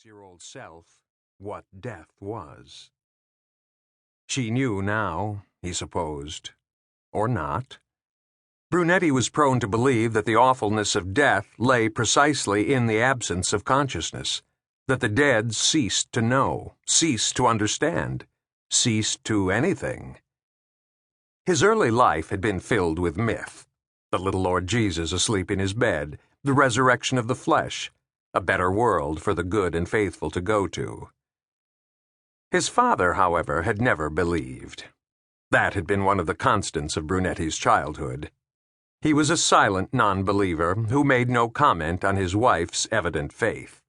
6-year-old self what death was. She knew now, he supposed, or not. Brunetti was prone to believe that the awfulness of death lay precisely in the absence of consciousness, that the dead ceased to know, ceased to understand, ceased to anything. His early life had been filled with myth: the little Lord Jesus asleep in his bed, the resurrection of the flesh, a better world for the good and faithful to go to. His father, however, had never believed. That had been one of the constants of Brunetti's childhood. He was a silent non-believer who made no comment on his wife's evident faith.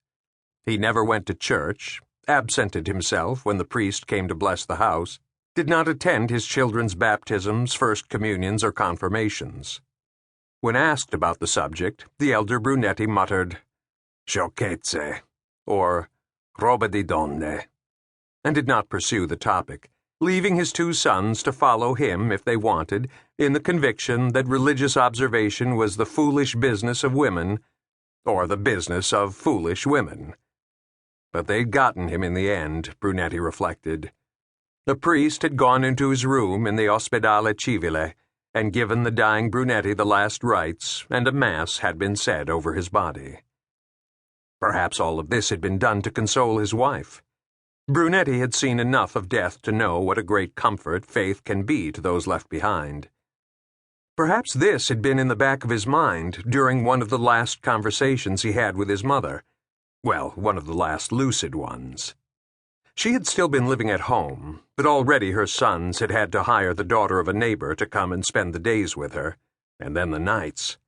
He never went to church, absented himself when the priest came to bless the house, did not attend his children's baptisms, first communions, or confirmations. When asked about the subject, the elder Brunetti muttered, "Sciocchezze," or "roba di donne," and did not pursue the topic, leaving his two sons to follow him if they wanted, in the conviction that religious observation was the foolish business of women, or the business of foolish women. But they'd gotten him in the end, Brunetti reflected. The priest had gone into his room in the Ospedale Civile and given the dying Brunetti the last rites, and a mass had been said over his body. Perhaps all of this had been done to console his wife. Brunetti had seen enough of death to know what a great comfort faith can be to those left behind. Perhaps this had been in the back of his mind during one of the last conversations he had with his mother. Well, one of the last lucid ones. She had still been living at home, but already her sons had had to hire the daughter of a neighbor to come and spend the days with her, and then the nights.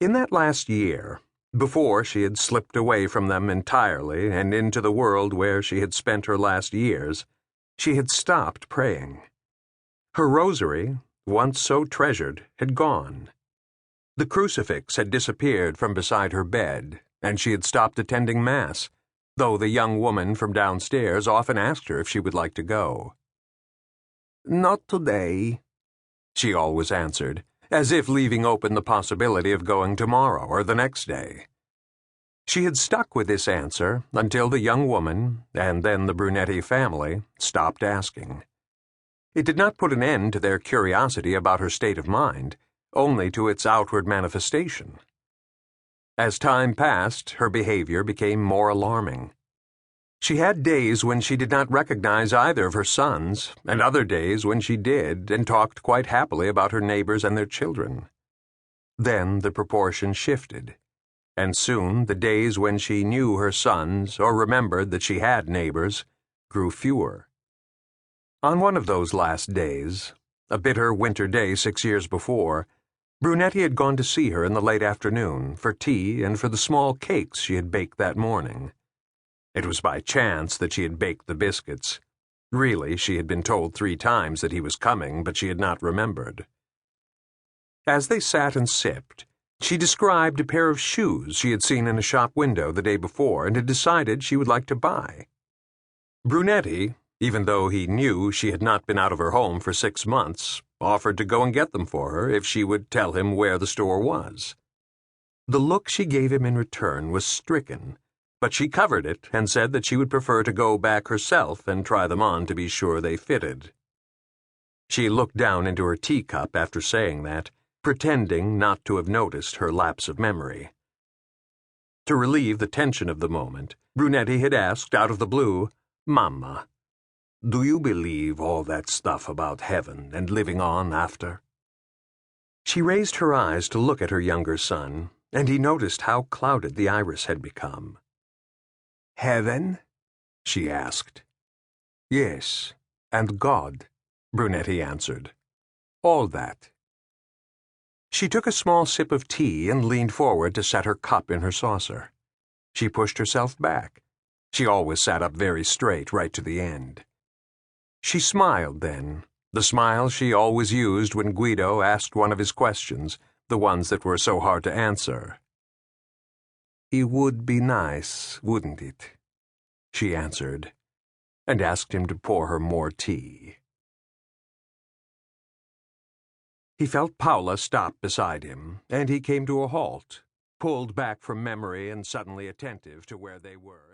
In that last year, before she had slipped away from them entirely and into the world where she had spent her last years, she had stopped praying. Her rosary, once so treasured, had gone. The crucifix had disappeared from beside her bed, and she had stopped attending Mass, though the young woman from downstairs often asked her if she would like to go. "Not today," she always answered, as if leaving open the possibility of going tomorrow or the next day. She had stuck with this answer until the young woman, and then the Brunetti family, stopped asking. It did not put an end to their curiosity about her state of mind, only to its outward manifestation. As time passed, her behavior became more alarming. She had days when she did not recognize either of her sons, and other days when she did, and talked quite happily about her neighbors and their children. Then the proportion shifted, and soon the days when she knew her sons or remembered that she had neighbors grew fewer. On one of those last days, a bitter winter day 6 years before, Brunetti had gone to see her in the late afternoon for tea and for the small cakes she had baked that morning. It was by chance that she had baked the biscuits. Really, she had been told 3 times that he was coming, but she had not remembered. As they sat and sipped, she described a pair of shoes she had seen in a shop window the day before and had decided she would like to buy. Brunetti, even though he knew she had not been out of her home for 6 months, offered to go and get them for her if she would tell him where the store was. The look she gave him in return was stricken, but she covered it and said that she would prefer to go back herself and try them on to be sure they fitted. She looked down into her teacup after saying that, pretending not to have noticed her lapse of memory. To relieve the tension of the moment, Brunetti had asked out of the blue, "Mamma, do you believe all that stuff about heaven and living on after?" She raised her eyes to look at her younger son, and he noticed how clouded the iris had become. "Heaven?" she asked. "Yes, and God," Brunetti answered. "All that." She took a small sip of tea and leaned forward to set her cup in her saucer. She pushed herself back. She always sat up very straight right to the end. She smiled then, the smile she always used when Guido asked one of his questions, the ones that were so hard to answer. "It would be nice, wouldn't it?" she answered, and asked him to pour her more tea. He felt Paula stop beside him, and he came to a halt, pulled back from memory and suddenly attentive to where they were.